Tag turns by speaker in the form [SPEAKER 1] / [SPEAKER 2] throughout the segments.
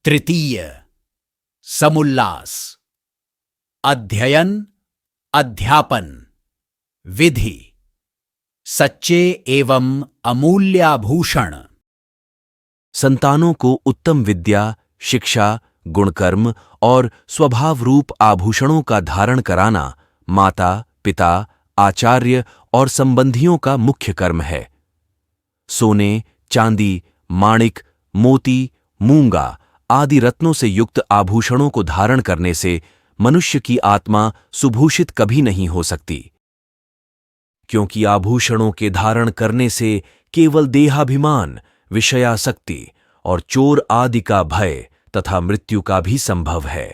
[SPEAKER 1] तृतीय समुल्लास। अध्ययन, अध्यापन, विधि, सच्चे एवं अमूल्याभूषण।
[SPEAKER 2] संतानों को उत्तम विद्या, शिक्षा, गुणकर्म और स्वभाव रूप आभूषणों का धारण कराना माता, पिता, आचार्य और संबंधियों का मुख्य कर्म है। सोने, चांदी, माणिक, मोती, मूंगा आदि रत्नों से युक्त आभूषणों को धारण करने से मनुष्य की आत्मा सुभूषित कभी नहीं हो सकती, क्योंकि आभूषणों के धारण करने से केवल देहाभिमान, विषयासक्ति और चोर आदि का भय तथा मृत्यु का भी संभव है।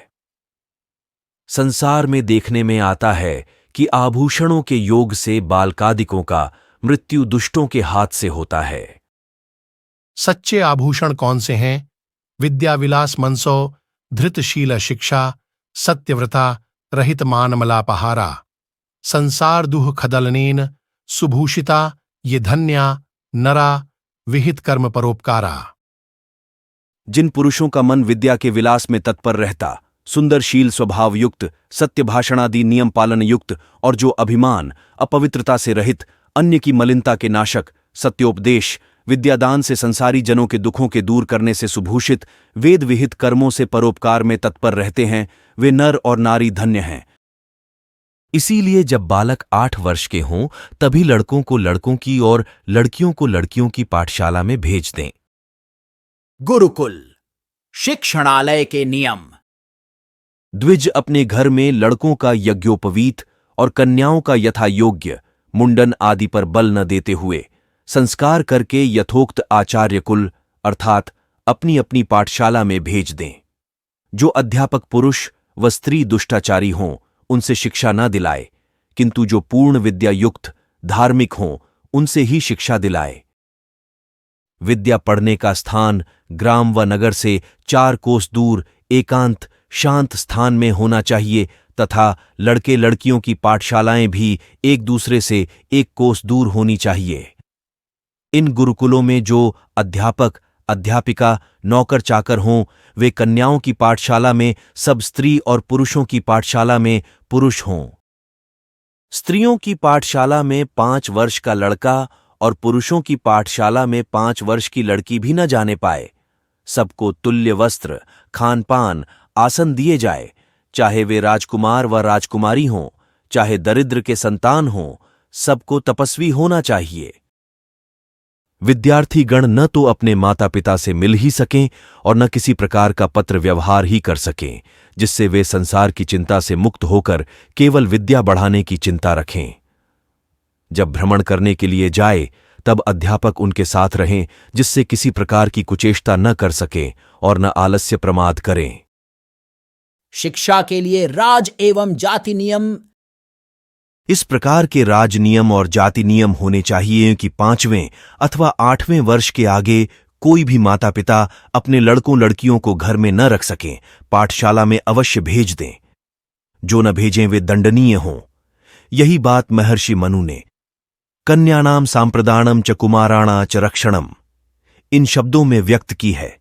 [SPEAKER 2] संसार में देखने में आता है कि आभूषणों के योग से बालकादिकों का मृत्यु दुष्टों के हाथ से होता है।
[SPEAKER 3] सच्चे आभूषण कौन से हैं? विद्या विलास मनसो, धृतशील शिक्षा, सत्यव्रता, रहित मानमलापहारा, संसार दुह खदलनेन, सुभूषिता ये धन्या, नरा, विहित कर्म परोपकारा।
[SPEAKER 2] जिन पुरुषों का मन विद्या के विलास में तत्पर रहता, सुंदरशील स्वभाव युक्त, सत्य भाषणादि नियम पालन युक्त और जो अभिमान, अपवित्रता से रहित, अन्य की मलिनता के नाशक, सत्योपदेश, विद्यादान से संसारी जनों के दुखों के दूर करने से सुभूषित, वेद विहित कर्मों से परोपकार में तत्पर रहते हैं, वे नर और नारी धन्य हैं। इसीलिए जब बालक 8 वर्ष के हों तभी लड़कों को लड़कों की और लड़कियों को लड़कियों की पाठशाला में भेज दें।
[SPEAKER 1] गुरुकुल, शिक्षणालय के नियम।
[SPEAKER 2] द्विज अपने घर में लड़कों का यज्ञोपवीत और कन्याओं का यथा योग्य मुंडन आदि पर बल न देते हुए संस्कार करके यथोक्त आचार्य कुल अर्थात अपनी अपनी पाठशाला में भेज दें। जो अध्यापक पुरुष व स्त्री दुष्टाचारी हों उनसे शिक्षा न दिलाए, किंतु जो पूर्ण विद्या युक्त धार्मिक हों उनसे ही शिक्षा दिलाए। विद्या पढ़ने का स्थान ग्राम व नगर से 4 कोस दूर एकांत शांत स्थान में होना चाहिए तथा लड़के लड़कियों की पाठशालाएं भी एक दूसरे से 1 कोस दूर होनी चाहिए। इन गुरुकुलों में जो अध्यापक, अध्यापिका, नौकर चाकर हों वे कन्याओं की पाठशाला में सब स्त्री और पुरुषों की पाठशाला में पुरुष हों। स्त्रियों की पाठशाला में 5 वर्ष का लड़का और पुरुषों की पाठशाला में 5 वर्ष की लड़की भी न जाने पाए। सबको तुल्य वस्त्र, खानपान, आसन दिए जाए, चाहे वे राजकुमार व राजकुमारी हों, चाहे दरिद्र के संतान हों, सबको तपस्वी होना चाहिए। विद्यार्थी गण न तो अपने माता पिता से मिल ही सकें और न किसी प्रकार का पत्र व्यवहार ही कर सकें, जिससे वे संसार की चिंता से मुक्त होकर केवल विद्या बढ़ाने की चिंता रखें। जब भ्रमण करने के लिए जाए तब अध्यापक उनके साथ रहें, जिससे किसी प्रकार की कुचेष्टा न कर सकें और न आलस्य प्रमाद करें।
[SPEAKER 1] शिक्षा के लिए राज एवं जाति नियम।
[SPEAKER 2] इस प्रकार के राज नियम और जाति नियम होने चाहिए कि 5वें अथवा 8वें वर्ष के आगे कोई भी माता पिता अपने लड़कों लड़कियों को घर में न रख सकें, पाठशाला में अवश्य भेज दें। जो न भेजें वे दंडनीय हों। यही बात महर्षि मनु ने कन्यानाम सांप्रदानम च कुमाराणा च रक्षणम इन शब्दों में व्यक्त की है।